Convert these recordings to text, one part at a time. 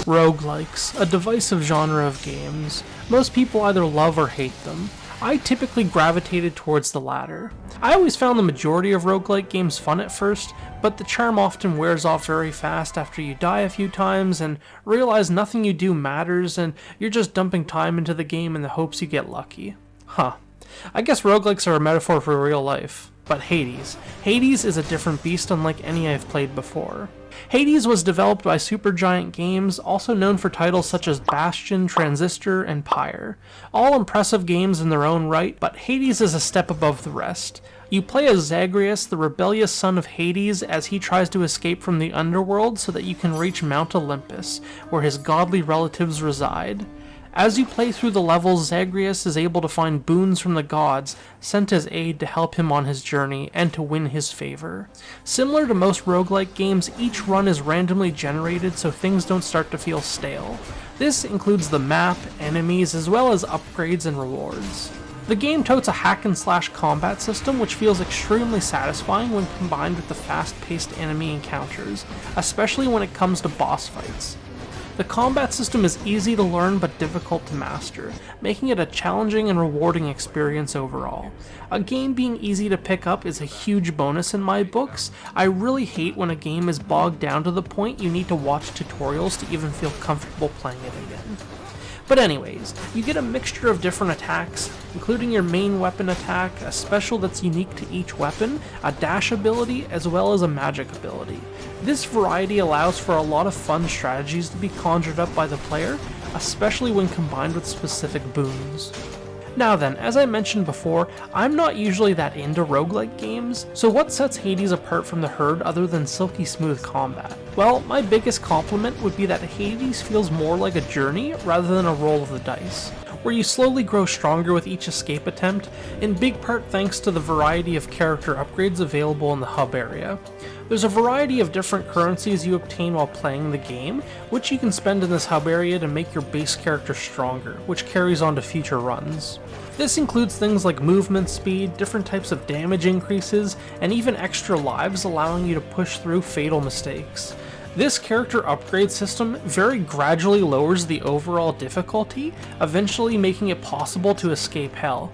Roguelikes, a divisive genre of games. Most people either love or hate them. I typically gravitated towards the latter. I always found the majority of roguelike games fun at first, but the charm often wears off very fast after you die a few times and realize nothing you do matters and you're just dumping time into the game in the hopes you get lucky. Huh. I guess roguelikes are a metaphor for real life. But Hades. Hades is a different beast unlike any I've played before. Hades was developed by Supergiant Games, also known for titles such as Bastion, Transistor, and Pyre. All impressive games in their own right, but Hades is a step above the rest. You play as Zagreus, the rebellious son of Hades, as he tries to escape from the underworld so that you can reach Mount Olympus, where his godly relatives reside. As you play through the levels, Zagreus is able to find boons from the gods, sent as aid to help him on his journey and to win his favor. Similar to most roguelike games, each run is randomly generated so things don't start to feel stale. This includes the map, enemies, as well as upgrades and rewards. The game totes a hack-and-slash combat system which feels extremely satisfying when combined with the fast-paced enemy encounters, especially when it comes to boss fights. The combat system is easy to learn but difficult to master, making it a challenging and rewarding experience overall. A game being easy to pick up is a huge bonus in my books. I really hate when a game is bogged down to the point you need to watch tutorials to even feel comfortable playing it again. But anyways, you get a mixture of different attacks, including your main weapon attack, a special that's unique to each weapon, a dash ability, as well as a magic ability. This variety allows for a lot of fun strategies to be conjured up by the player, especially when combined with specific boons. Now then, as I mentioned before, I'm not usually that into roguelike games, so what sets Hades apart from the herd other than silky smooth combat? Well, my biggest compliment would be that Hades feels more like a journey rather than a roll of the dice, where you slowly grow stronger with each escape attempt, in big part thanks to the variety of character upgrades available in the hub area. There's a variety of different currencies you obtain while playing the game, which you can spend in this hub area to make your base character stronger, which carries on to future runs. This includes things like movement speed, different types of damage increases, and even extra lives allowing you to push through fatal mistakes. This character upgrade system very gradually lowers the overall difficulty, eventually making it possible to escape hell.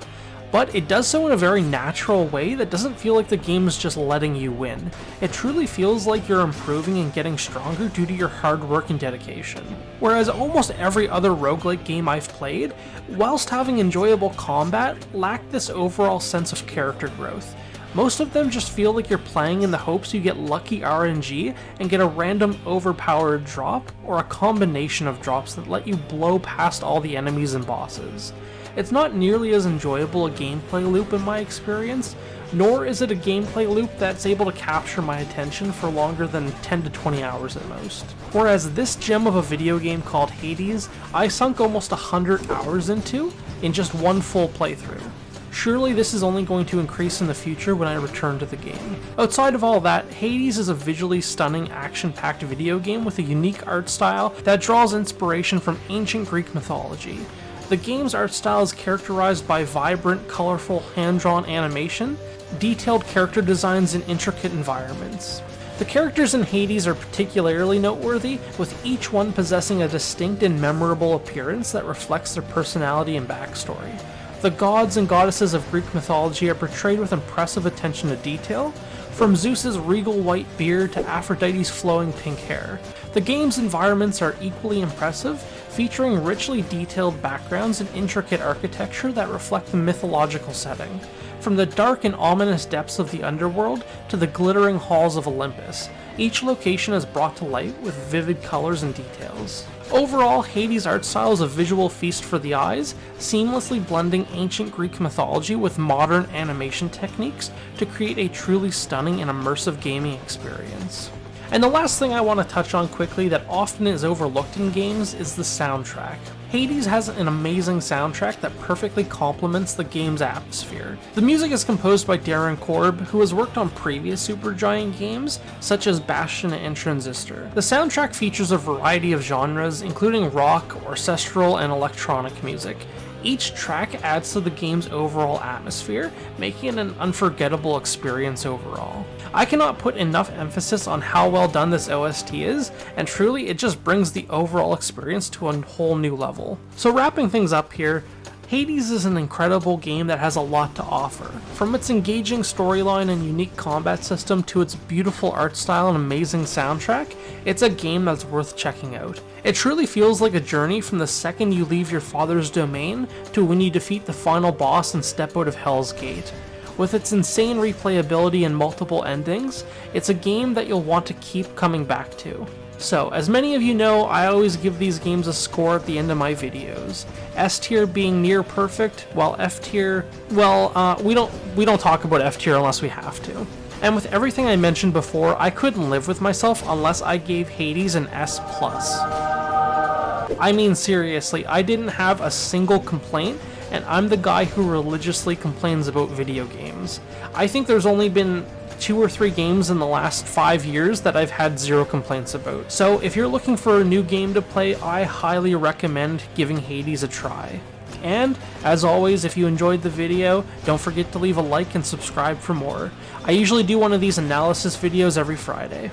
But it does so in a very natural way that doesn't feel like the game is just letting you win. It truly feels like you're improving and getting stronger due to your hard work and dedication. Whereas almost every other roguelike game I've played, whilst having enjoyable combat, lack this overall sense of character growth. Most of them just feel like you're playing in the hopes you get lucky RNG and get a random overpowered drop, or a combination of drops that let you blow past all the enemies and bosses. It's not nearly as enjoyable a gameplay loop in my experience, nor is it a gameplay loop that's able to capture my attention for longer than 10 to 20 hours at most. Whereas this gem of a video game called Hades, I sunk almost 100 hours into in just one full playthrough. Surely this is only going to increase in the future when I return to the game. Outside of all that, Hades is a visually stunning, action-packed video game with a unique art style that draws inspiration from ancient Greek mythology. The game's art style is characterized by vibrant, colorful, hand-drawn animation, detailed character designs, and intricate environments. The characters in Hades are particularly noteworthy, with each one possessing a distinct and memorable appearance that reflects their personality and backstory. The gods and goddesses of Greek mythology are portrayed with impressive attention to detail, from Zeus's regal white beard to Aphrodite's flowing pink hair. The game's environments are equally impressive, featuring richly detailed backgrounds and intricate architecture that reflect the mythological setting. From the dark and ominous depths of the underworld to the glittering halls of Olympus, each location is brought to light with vivid colors and details. Overall, Hades' art style is a visual feast for the eyes, seamlessly blending ancient Greek mythology with modern animation techniques to create a truly stunning and immersive gaming experience. And the last thing I want to touch on quickly that often is overlooked in games is the soundtrack. Hades has an amazing soundtrack that perfectly complements the game's atmosphere. The music is composed by Darren Korb, who has worked on previous Supergiant games, such as Bastion and Transistor. The soundtrack features a variety of genres, including rock, orchestral, and electronic music. Each track adds to the game's overall atmosphere, making it an unforgettable experience overall. I cannot put enough emphasis on how well done this OST is, and truly it just brings the overall experience to a whole new level. So wrapping things up here, Hades is an incredible game that has a lot to offer. From its engaging storyline and unique combat system to its beautiful art style and amazing soundtrack, it's a game that's worth checking out. It truly feels like a journey from the second you leave your father's domain to when you defeat the final boss and step out of Hell's Gate. With its insane replayability and multiple endings, it's a game that you'll want to keep coming back to. So, as many of you know, I always give these games a score at the end of my videos. S tier being near perfect, while F tier, well, we don't talk about F tier unless we have to. And with everything I mentioned before, I couldn't live with myself unless I gave Hades an S+. I mean seriously, I didn't have a single complaint, and I'm the guy who religiously complains about video games. I think there's only been 2 or 3 games in the last 5 years that I've had 0 complaints about. So if you're looking for a new game to play, I highly recommend giving Hades a try. And, as always, if you enjoyed the video, don't forget to leave a like and subscribe for more. I usually do one of these analysis videos every Friday.